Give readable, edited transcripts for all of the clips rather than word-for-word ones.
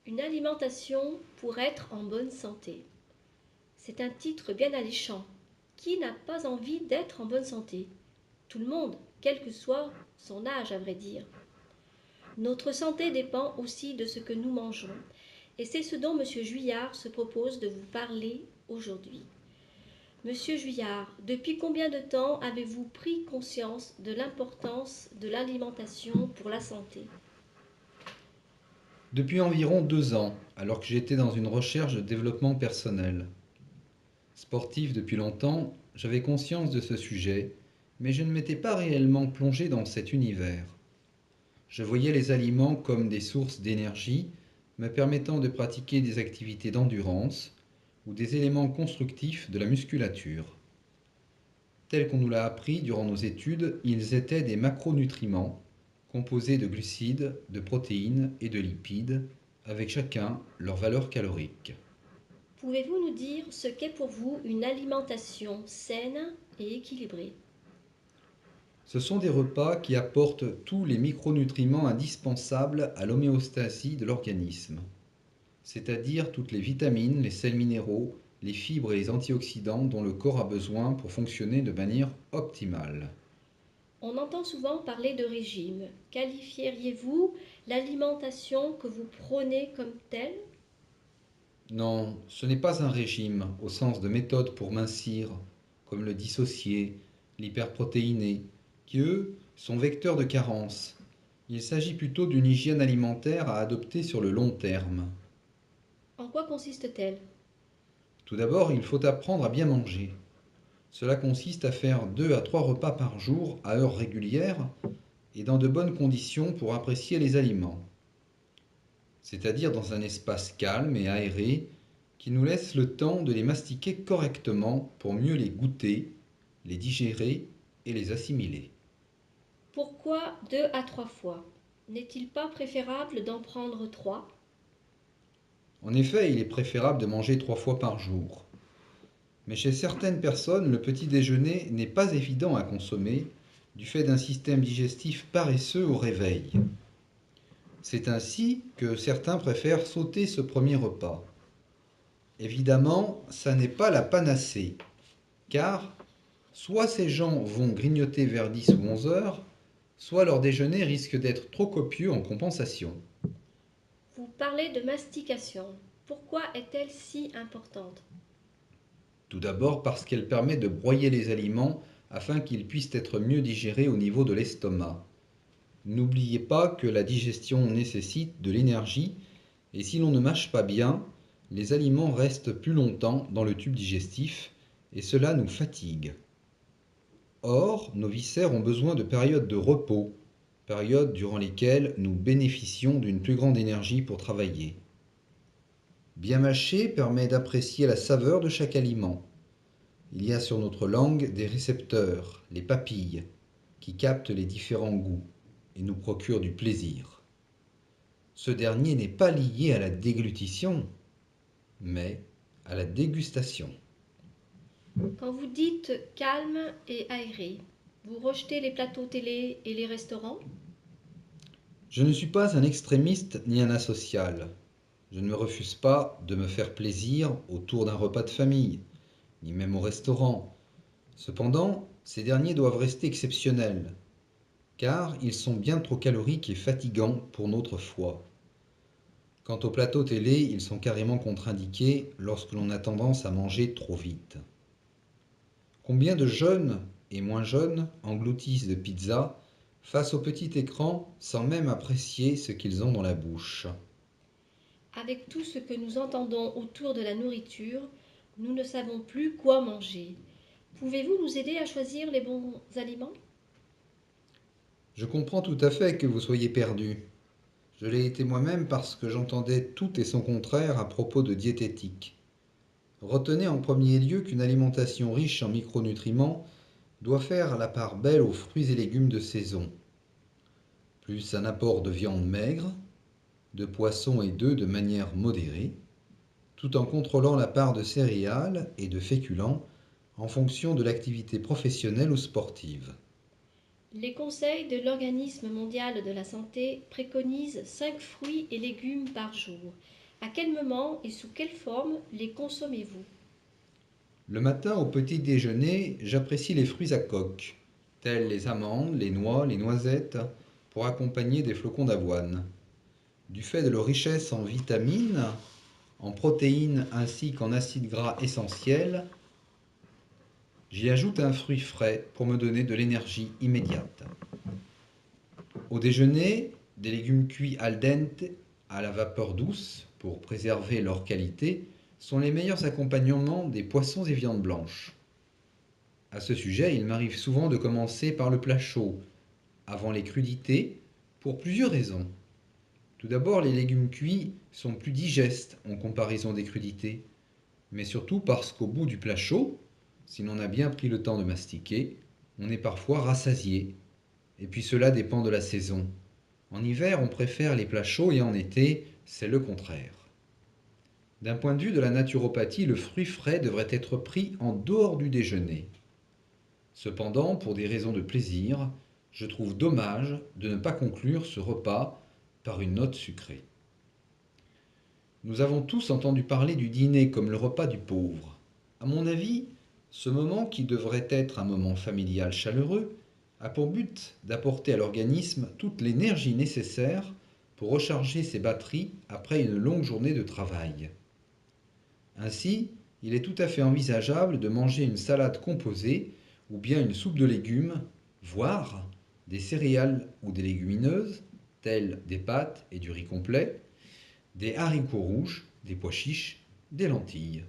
Une alimentation pour être en bonne santé. C'est un titre bien alléchant. Qui n'a pas envie d'être en bonne santé? Tout le monde, quel que soit son âge à vrai dire. Notre santé dépend aussi de ce que nous mangeons, et c'est ce dont M. Juillard se propose de vous parler aujourd'hui. Monsieur Juillard, depuis combien de temps avez-vous pris conscience de l'importance de l'alimentation pour la santé? Depuis environ 2 ans, alors que j'étais dans une recherche de développement personnel. Sportif depuis longtemps, j'avais conscience de ce sujet, mais je ne m'étais pas réellement plongé dans cet univers. Je voyais les aliments comme des sources d'énergie, me permettant de pratiquer des activités d'endurance ou des éléments constructifs de la musculature. Tel qu'on nous l'a appris durant nos études, ils étaient des macronutriments, composés de glucides, de protéines et de lipides, avec chacun leur valeur calorique. Pouvez-vous nous dire ce qu'est pour vous une alimentation saine et équilibrée? Ce sont des repas qui apportent tous les micronutriments indispensables à l'homéostasie de l'organisme, c'est-à-dire toutes les vitamines, les sels minéraux, les fibres et les antioxydants dont le corps a besoin pour fonctionner de manière optimale. On entend souvent parler de régime. Qualifieriez-vous l'alimentation que vous prônez comme telle? Non, ce n'est pas un régime au sens de méthode pour mincir, comme le dissocié, l'hyperprotéiné, qui eux sont vecteurs de carence. Il s'agit plutôt d'une hygiène alimentaire à adopter sur le long terme. En quoi consiste-t-elle? Tout d'abord, il faut apprendre à bien manger. Cela consiste à faire 2 à 3 repas par jour à heures régulières et dans de bonnes conditions pour apprécier les aliments, c'est-à-dire dans un espace calme et aéré qui nous laisse le temps de les mastiquer correctement pour mieux les goûter, les digérer et les assimiler. Pourquoi 2 à 3 fois? N'est-il pas préférable d'en prendre 3? En effet, il est préférable de manger 3 fois par jour. Mais chez certaines personnes, le petit déjeuner n'est pas évident à consommer du fait d'un système digestif paresseux au réveil. C'est ainsi que certains préfèrent sauter ce premier repas. Évidemment, ça n'est pas la panacée, car soit ces gens vont grignoter vers 10 ou 11 heures, soit leur déjeuner risque d'être trop copieux en compensation. Vous parlez de mastication. Pourquoi est-elle si importante? Tout d'abord parce qu'elle permet de broyer les aliments afin qu'ils puissent être mieux digérés au niveau de l'estomac. N'oubliez pas que la digestion nécessite de l'énergie et si l'on ne mâche pas bien, les aliments restent plus longtemps dans le tube digestif et cela nous fatigue. Or, nos viscères ont besoin de périodes de repos, périodes durant lesquelles nous bénéficions d'une plus grande énergie pour travailler. Bien mâcher permet d'apprécier la saveur de chaque aliment. Il y a sur notre langue des récepteurs, les papilles, qui captent les différents goûts et nous procurent du plaisir. Ce dernier n'est pas lié à la déglutition, mais à la dégustation. Quand vous dites calme et aéré, vous rejetez les plateaux télé et les restaurants? Je ne suis pas un extrémiste ni un asocial. Je ne me refuse pas de me faire plaisir autour d'un repas de famille, ni même au restaurant. Cependant, ces derniers doivent rester exceptionnels, car ils sont bien trop caloriques et fatigants pour notre foie. Quant aux plateaux télé, ils sont carrément contre-indiqués lorsque l'on a tendance à manger trop vite. Combien de jeunes et moins jeunes engloutissent de pizza face au petit écran sans même apprécier ce qu'ils ont dans la bouche. Avec tout ce que nous entendons autour de la nourriture, nous ne savons plus quoi manger. Pouvez-vous nous aider à choisir les bons aliments? Je comprends tout à fait que vous soyez perdu. Je l'ai été moi-même parce que j'entendais tout et son contraire à propos de diététique. Retenez en premier lieu qu'une alimentation riche en micronutriments doit faire la part belle aux fruits et légumes de saison, plus un apport de viande maigre, de poisson et d'œufs de manière modérée, tout en contrôlant la part de céréales et de féculents en fonction de l'activité professionnelle ou sportive. Les conseils de l'Organisme mondial de la santé préconisent 5 fruits et légumes par jour. À quel moment et sous quelle forme les consommez-vous? Le matin au petit déjeuner, j'apprécie les fruits à coque, tels les amandes, les noix, les noisettes, pour accompagner des flocons d'avoine. Du fait de leur richesse en vitamines, en protéines ainsi qu'en acides gras essentiels, j'y ajoute un fruit frais pour me donner de l'énergie immédiate. Au déjeuner, des légumes cuits al dente à la vapeur douce pour préserver leur qualité sont les meilleurs accompagnements des poissons et viandes blanches. À ce sujet, il m'arrive souvent de commencer par le plat chaud, avant les crudités, pour plusieurs raisons. Tout d'abord, les légumes cuits sont plus digestes en comparaison des crudités, mais surtout parce qu'au bout du plat chaud, si l'on a bien pris le temps de mastiquer, on est parfois rassasié. Et puis cela dépend de la saison. En hiver, on préfère les plats chauds et en été, c'est le contraire. D'un point de vue de la naturopathie, le fruit frais devrait être pris en dehors du déjeuner. Cependant, pour des raisons de plaisir, je trouve dommage de ne pas conclure ce repas par une note sucrée. Nous avons tous entendu parler du dîner comme le repas du pauvre. À mon avis, ce moment qui devrait être un moment familial chaleureux a pour but d'apporter à l'organisme toute l'énergie nécessaire pour recharger ses batteries après une longue journée de travail. Ainsi, il est tout à fait envisageable de manger une salade composée ou bien une soupe de légumes, voire des céréales ou des légumineuses, telles des pâtes et du riz complet, des haricots rouges, des pois chiches, des lentilles.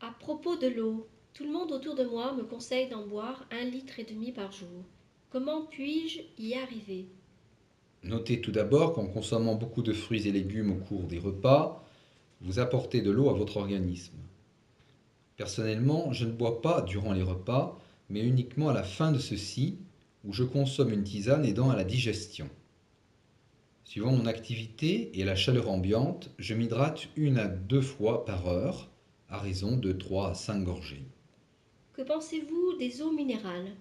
À propos de l'eau, tout le monde autour de moi me conseille d'en boire 1,5 litre par jour. Comment puis-je y arriver? Notez tout d'abord qu'en consommant beaucoup de fruits et légumes au cours des repas, vous apportez de l'eau à votre organisme. Personnellement, je ne bois pas durant les repas, mais uniquement à la fin de ceux-ci, où je consomme une tisane aidant à la digestion. Suivant mon activité et la chaleur ambiante, je m'hydrate 1 à 2 fois par heure, à raison de 3 à 5 gorgées. Que pensez-vous des eaux minérales?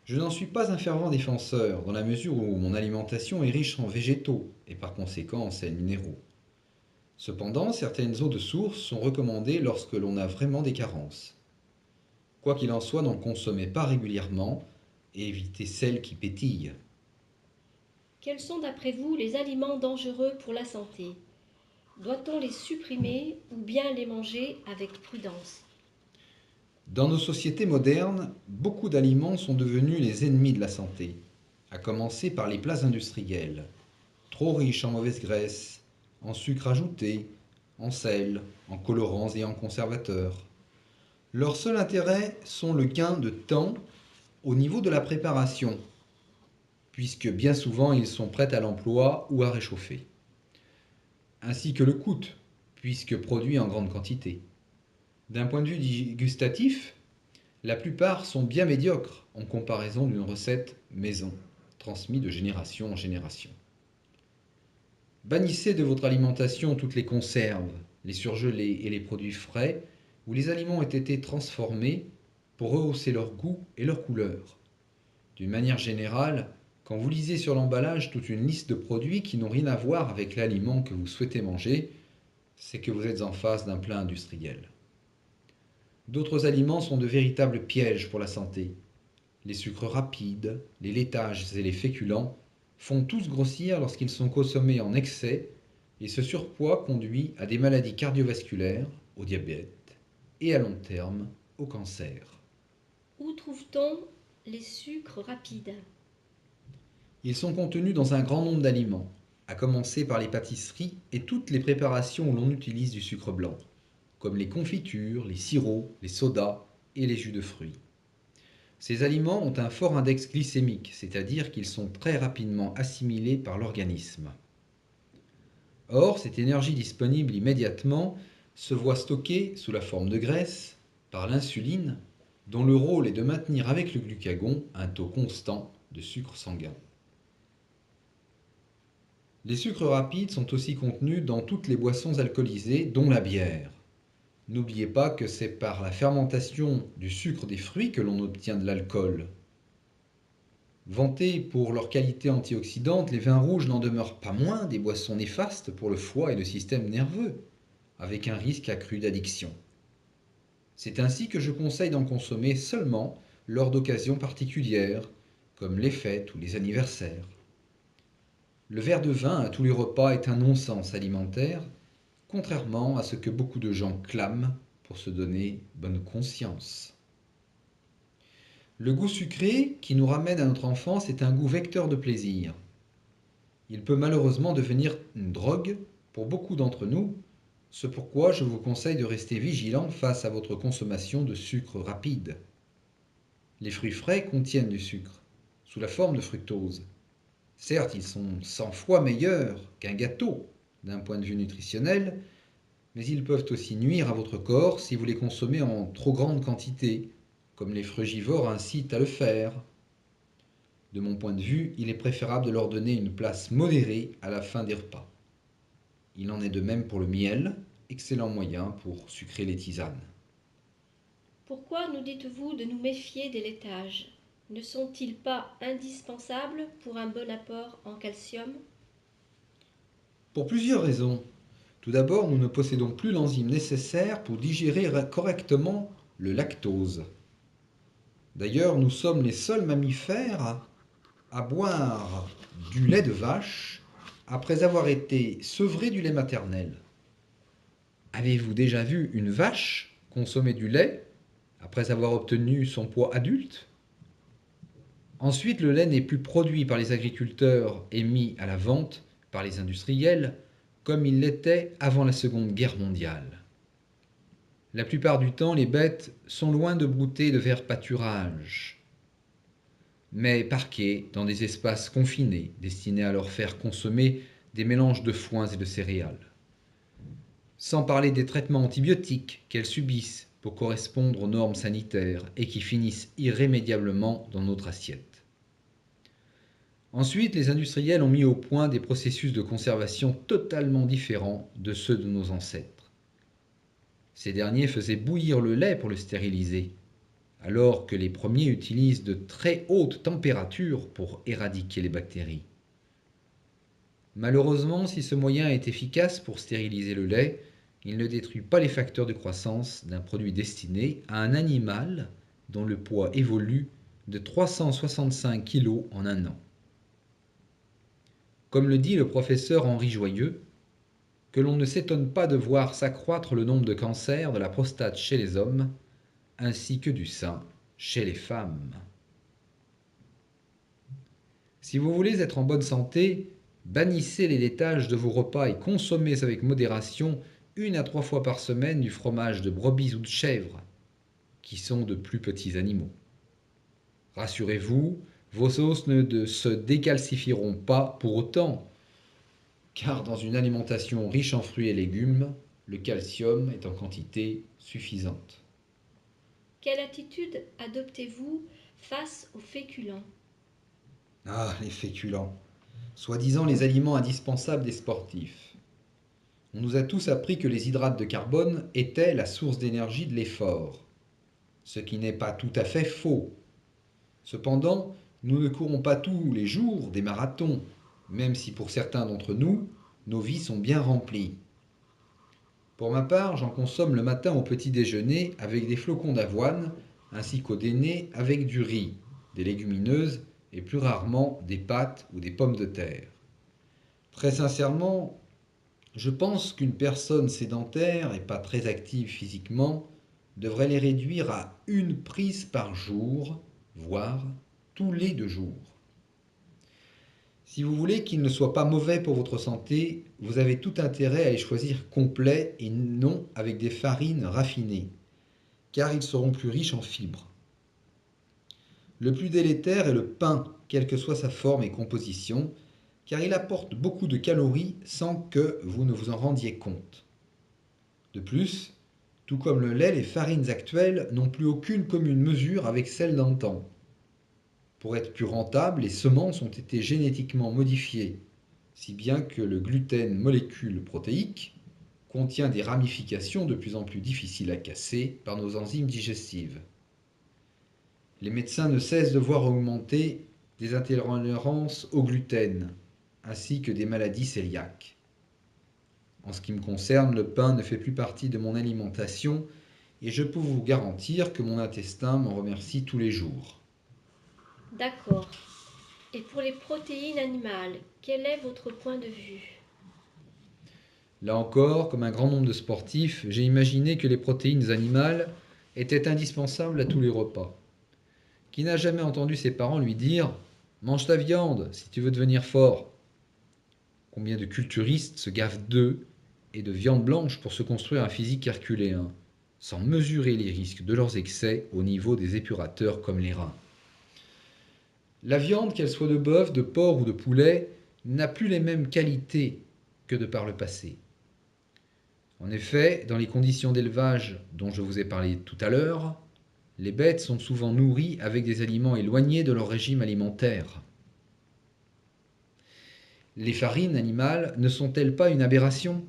Je n'en suis pas un fervent défenseur, dans la mesure où mon alimentation est riche en végétaux et par conséquent en sels minéraux. Cependant, certaines eaux de source sont recommandées lorsque l'on a vraiment des carences. Quoi qu'il en soit, n'en consommez pas régulièrement et évitez celles qui pétillent. Quels sont d'après vous les aliments dangereux pour la santé? Doit-on les supprimer ou bien les manger avec prudence? Dans nos sociétés modernes, beaucoup d'aliments sont devenus les ennemis de la santé, à commencer par les plats industriels, trop riches en mauvaises graisses, en sucre ajouté, en sel, en colorants et en conservateurs. Leur seul intérêt sont le gain de temps au niveau de la préparation, puisque bien souvent ils sont prêts à l'emploi ou à réchauffer, ainsi que le coût, puisque produits en grande quantité. D'un point de vue gustatif, la plupart sont bien médiocres en comparaison d'une recette maison, transmise de génération en génération. Bannissez de votre alimentation toutes les conserves, les surgelés et les produits frais où les aliments ont été transformés pour rehausser leur goût et leur couleur. D'une manière générale, quand vous lisez sur l'emballage toute une liste de produits qui n'ont rien à voir avec l'aliment que vous souhaitez manger, c'est que vous êtes en face d'un plat industriel. D'autres aliments sont de véritables pièges pour la santé. Les sucres rapides, les laitages et les féculents font tous grossir lorsqu'ils sont consommés en excès et ce surpoids conduit à des maladies cardiovasculaires, au diabète et à long terme au cancer. Où trouve-t-on les sucres rapides? Ils sont contenus dans un grand nombre d'aliments, à commencer par les pâtisseries et toutes les préparations où l'on utilise du sucre blanc, comme les confitures, les sirops, les sodas et les jus de fruits. Ces aliments ont un fort index glycémique, c'est-à-dire qu'ils sont très rapidement assimilés par l'organisme. Or, cette énergie disponible immédiatement se voit stockée sous la forme de graisse par l'insuline, dont le rôle est de maintenir avec le glucagon un taux constant de sucre sanguin. Les sucres rapides sont aussi contenus dans toutes les boissons alcoolisées, dont la bière. N'oubliez pas que c'est par la fermentation du sucre des fruits que l'on obtient de l'alcool. Vantés pour leur qualité antioxydante, les vins rouges n'en demeurent pas moins des boissons néfastes pour le foie et le système nerveux, avec un risque accru d'addiction. C'est ainsi que je conseille d'en consommer seulement lors d'occasions particulières, comme les fêtes ou les anniversaires. Le verre de vin à tous les repas est un non-sens alimentaire, contrairement à ce que beaucoup de gens clament pour se donner bonne conscience. Le goût sucré qui nous ramène à notre enfance est un goût vecteur de plaisir. Il peut malheureusement devenir une drogue pour beaucoup d'entre nous, c'est pourquoi je vous conseille de rester vigilant face à votre consommation de sucre rapide. Les fruits frais contiennent du sucre, sous la forme de fructose. Certes, ils sont 100 fois meilleurs qu'un gâteau d'un point de vue nutritionnel, mais ils peuvent aussi nuire à votre corps si vous les consommez en trop grande quantité, comme les frugivores incitent à le faire. De mon point de vue, il est préférable de leur donner une place modérée à la fin des repas. Il en est de même pour le miel, excellent moyen pour sucrer les tisanes. Pourquoi nous dites-vous de nous méfier des laitages? Ne sont-ils pas indispensables pour un bon apport en calcium? Pour plusieurs raisons. Tout d'abord, nous ne possédons plus l'enzyme nécessaire pour digérer correctement le lactose. D'ailleurs, nous sommes les seuls mammifères à boire du lait de vache après avoir été sevrés du lait maternel. Avez-vous déjà vu une vache consommer du lait après avoir obtenu son poids adulte? Ensuite, le lait n'est plus produit par les agriculteurs et mis à la vente par les industriels comme il l'était avant la Seconde Guerre mondiale. La plupart du temps, les bêtes sont loin de brouter de verts pâturages, mais parquées dans des espaces confinés destinés à leur faire consommer des mélanges de foins et de céréales. Sans parler des traitements antibiotiques qu'elles subissent pour correspondre aux normes sanitaires et qui finissent irrémédiablement dans notre assiette. Ensuite, les industriels ont mis au point des processus de conservation totalement différents de ceux de nos ancêtres. Ces derniers faisaient bouillir le lait pour le stériliser, alors que les premiers utilisent de très hautes températures pour éradiquer les bactéries. Malheureusement, si ce moyen est efficace pour stériliser le lait, il ne détruit pas les facteurs de croissance d'un produit destiné à un animal dont le poids évolue de 365 kg en un an. Comme le dit le professeur Henri Joyeux, que l'on ne s'étonne pas de voir s'accroître le nombre de cancers de la prostate chez les hommes, ainsi que du sein chez les femmes. Si vous voulez être en bonne santé, bannissez les laitages de vos repas et consommez avec modération 1 à 3 fois par semaine du fromage de brebis ou de chèvre, qui sont de plus petits animaux. Rassurez-vous, vos sauces ne se décalcifieront pas pour autant, car dans une alimentation riche en fruits et légumes, le calcium est en quantité suffisante. Quelle attitude adoptez-vous face aux féculents? Ah, les féculents, soi-disant les aliments indispensables des sportifs. On nous a tous appris que les hydrates de carbone étaient la source d'énergie de l'effort, ce qui n'est pas tout à fait faux. Cependant, nous ne courons pas tous les jours des marathons, même si pour certains d'entre nous, nos vies sont bien remplies. Pour ma part, j'en consomme le matin au petit déjeuner avec des flocons d'avoine, ainsi qu'au dîner avec du riz, des légumineuses et plus rarement des pâtes ou des pommes de terre. Très sincèrement, je pense qu'une personne sédentaire et pas très active physiquement devrait les réduire à une prise par jour, voire tous les 2 jours. Si vous voulez qu'ils ne soient pas mauvais pour votre santé, vous avez tout intérêt à les choisir complets et non avec des farines raffinées, car ils seront plus riches en fibres. Le plus délétère est le pain, quelle que soit sa forme et composition, car il apporte beaucoup de calories sans que vous ne vous en rendiez compte. De plus, tout comme le lait, les farines actuelles n'ont plus aucune commune mesure avec celles d'antan. Pour être plus rentables, les semences ont été génétiquement modifiées, si bien que le gluten, molécule protéique, contient des ramifications de plus en plus difficiles à casser par nos enzymes digestives. Les médecins ne cessent de voir augmenter des intolérances au gluten, ainsi que des maladies cœliaques. En ce qui me concerne, le pain ne fait plus partie de mon alimentation et je peux vous garantir que mon intestin m'en remercie tous les jours. D'accord. Et pour les protéines animales, quel est votre point de vue? Là encore, comme un grand nombre de sportifs, j'ai imaginé que les protéines animales étaient indispensables à tous les repas. Qui n'a jamais entendu ses parents lui dire « Mange ta viande si tu veux devenir fort ». Combien de culturistes se gavent d'œufs et de viande blanche pour se construire un physique herculéen, sans mesurer les risques de leurs excès au niveau des épurateurs comme les reins. La viande, qu'elle soit de bœuf, de porc ou de poulet, n'a plus les mêmes qualités que de par le passé. En effet, dans les conditions d'élevage dont je vous ai parlé tout à l'heure, les bêtes sont souvent nourries avec des aliments éloignés de leur régime alimentaire. Les farines animales ne sont-elles pas une aberration?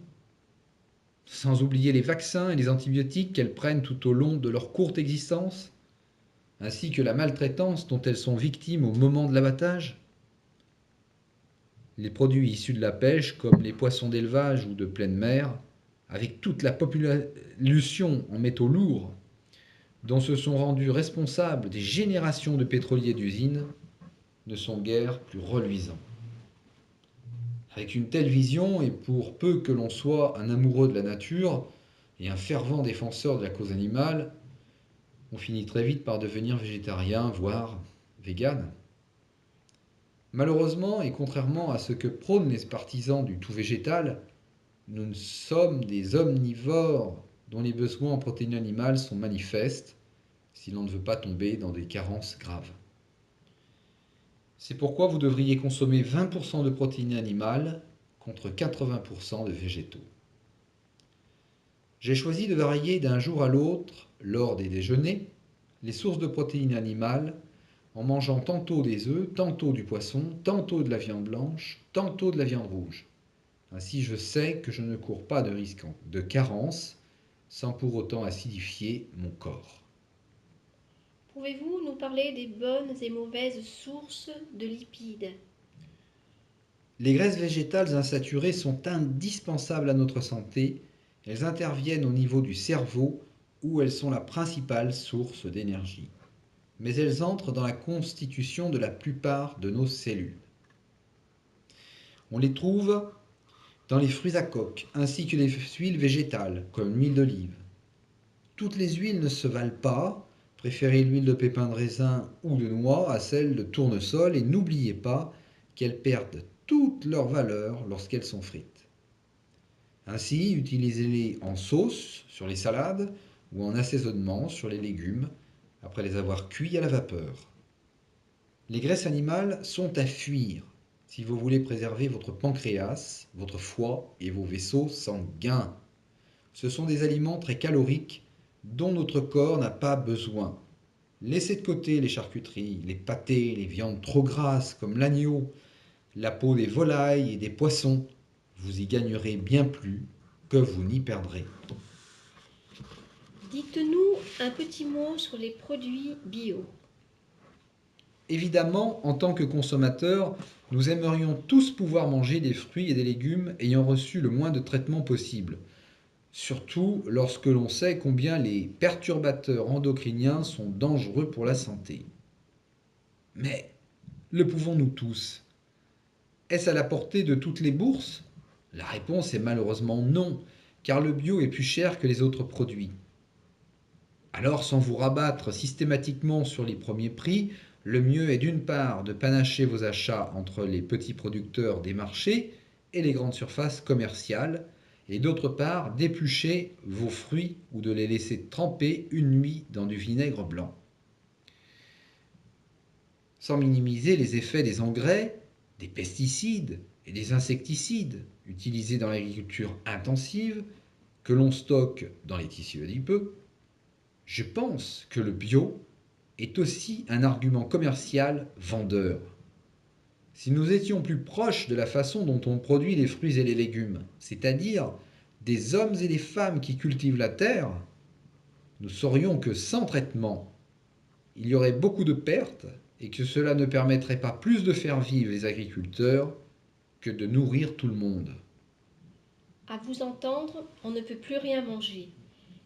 Sans oublier les vaccins et les antibiotiques qu'elles prennent tout au long de leur courte existence, ainsi que la maltraitance dont elles sont victimes au moment de l'abattage. Les produits issus de la pêche, comme les poissons d'élevage ou de pleine mer, avec toute la pollution en métaux lourds, dont se sont rendus responsables des générations de pétroliers d'usines, ne sont guère plus reluisants. Avec une telle vision, et pour peu que l'on soit un amoureux de la nature et un fervent défenseur de la cause animale, on finit très vite par devenir végétarien, voire vegan. Malheureusement, et contrairement à ce que prônent les partisans du tout végétal, nous sommes des omnivores dont les besoins en protéines animales sont manifestes si l'on ne veut pas tomber dans des carences graves. C'est pourquoi vous devriez consommer 20% de protéines animales contre 80% de végétaux. J'ai choisi de varier d'un jour à l'autre, lors des déjeuners, les sources de protéines animales en mangeant tantôt des œufs, tantôt du poisson, tantôt de la viande blanche, tantôt de la viande rouge. Ainsi, je sais que je ne cours pas de risque de carence sans pour autant acidifier mon corps. Pouvez-vous nous parler des bonnes et mauvaises sources de lipides? Les graisses végétales insaturées sont indispensables à notre santé. Elles interviennent au niveau du cerveau où elles sont la principale source d'énergie. Mais elles entrent dans la constitution de la plupart de nos cellules. On les trouve dans les fruits à coque ainsi que les huiles végétales comme l'huile d'olive. Toutes les huiles ne se valent pas. Préférez l'huile de pépin de raisin ou de noix à celle de tournesol et n'oubliez pas qu'elles perdent toute leur valeur lorsqu'elles sont frites. Ainsi, utilisez-les en sauce sur les salades ou en assaisonnement sur les légumes après les avoir cuits à la vapeur. Les graisses animales sont à fuir si vous voulez préserver votre pancréas, votre foie et vos vaisseaux sanguins. Ce sont des aliments très caloriques dont notre corps n'a pas besoin. Laissez de côté les charcuteries, les pâtés, les viandes trop grasses comme l'agneau, la peau des volailles et des poissons. Vous y gagnerez bien plus que vous n'y perdrez. Dites-nous un petit mot sur les produits bio. Évidemment, en tant que consommateurs, nous aimerions tous pouvoir manger des fruits et des légumes ayant reçu le moins de traitements possible. Surtout lorsque l'on sait combien les perturbateurs endocriniens sont dangereux pour la santé. Mais le pouvons-nous tous? Est-ce à la portée de toutes les bourses? La réponse est malheureusement non, car le bio est plus cher que les autres produits. Alors, sans vous rabattre systématiquement sur les premiers prix, le mieux est d'une part de panacher vos achats entre les petits producteurs des marchés et les grandes surfaces commerciales, et d'autre part d'éplucher vos fruits ou de les laisser tremper une nuit dans du vinaigre blanc. Sans minimiser les effets des engrais, des pesticides et des insecticides utilisés dans l'agriculture intensive que l'on stocke dans les tissus adipeux, je pense que le bio est aussi un argument commercial vendeur. Si nous étions plus proches de la façon dont on produit les fruits et les légumes, c'est-à-dire des hommes et des femmes qui cultivent la terre, nous saurions que sans traitement, il y aurait beaucoup de pertes et que cela ne permettrait pas plus de faire vivre les agriculteurs que de nourrir tout le monde. À vous entendre, on ne peut plus rien manger,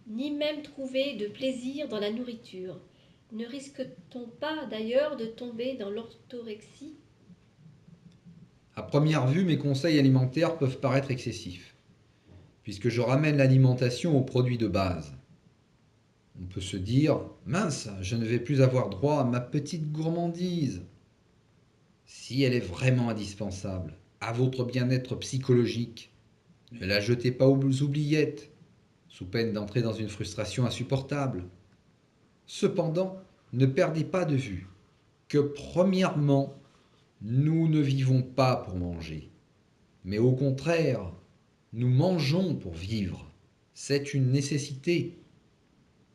ni même trouver de plaisir dans la nourriture. Ne risque-t-on pas d'ailleurs de tomber dans l'orthorexie? À première vue, mes conseils alimentaires peuvent paraître excessifs, puisque je ramène l'alimentation aux produits de base. On peut se dire, mince, je ne vais plus avoir droit à ma petite gourmandise. Si elle est vraiment indispensable à votre bien-être psychologique, ne la jetez pas aux oubliettes, sous peine d'entrer dans une frustration insupportable. Cependant, ne perdez pas de vue que premièrement, nous ne vivons pas pour manger, mais au contraire, nous mangeons pour vivre. C'est une nécessité.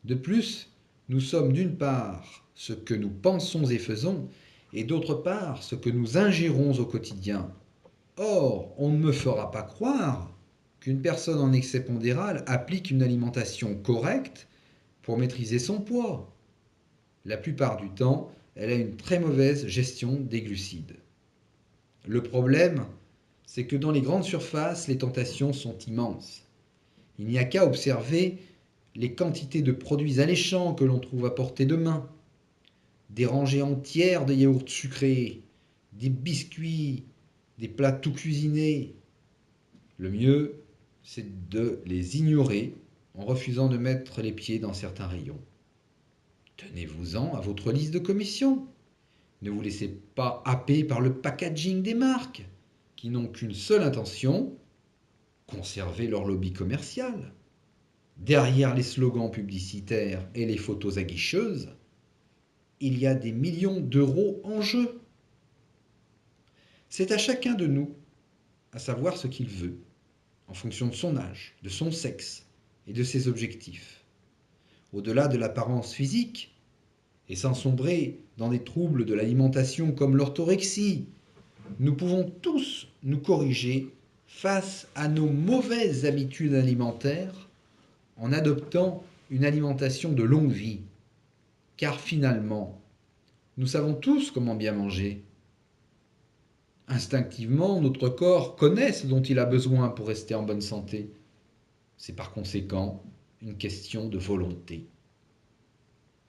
De plus, nous sommes d'une part ce que nous pensons et faisons, et d'autre part ce que nous ingérons au quotidien. Or, on ne me fera pas croire qu'une personne en excès pondéral applique une alimentation correcte pour maîtriser son poids. La plupart du temps, elle a une très mauvaise gestion des glucides. Le problème, c'est que dans les grandes surfaces, les tentations sont immenses. Il n'y a qu'à observer les quantités de produits alléchants que l'on trouve à portée de main. Des rangées entières de yaourts sucrés, des biscuits, des plats tout cuisinés. Le mieux, c'est de les ignorer en refusant de mettre les pieds dans certains rayons. Tenez-vous-en à votre liste de commission. Ne vous laissez pas happer par le packaging des marques, qui n'ont qu'une seule intention, conserver leur lobby commercial. Derrière les slogans publicitaires et les photos aguicheuses, il y a des millions d'euros en jeu. C'est à chacun de nous à savoir ce qu'il veut, en fonction de son âge, de son sexe et de ses objectifs. Au-delà de l'apparence physique, et sans sombrer dans des troubles de l'alimentation comme l'orthorexie, nous pouvons tous nous corriger face à nos mauvaises habitudes alimentaires en adoptant une alimentation de longue vie. Car finalement, nous savons tous comment bien manger. Instinctivement, notre corps connaît ce dont il a besoin pour rester en bonne santé. C'est par conséquent une question de volonté.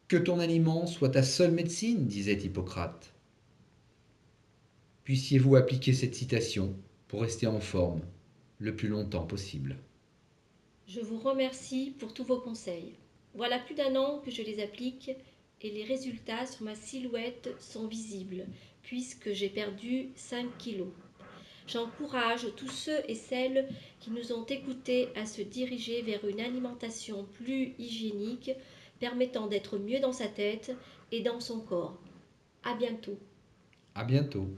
Que ton aliment soit ta seule médecine, disait Hippocrate. Puissiez-vous appliquer cette citation pour rester en forme le plus longtemps possible. Je vous remercie pour tous vos conseils. Voilà plus d'un an que je les applique et les résultats sur ma silhouette sont visibles puisque j'ai perdu 5 kilos. J'encourage tous ceux et celles qui nous ont écoutés à se diriger vers une alimentation plus hygiénique permettant d'être mieux dans sa tête et dans son corps. À bientôt. À bientôt.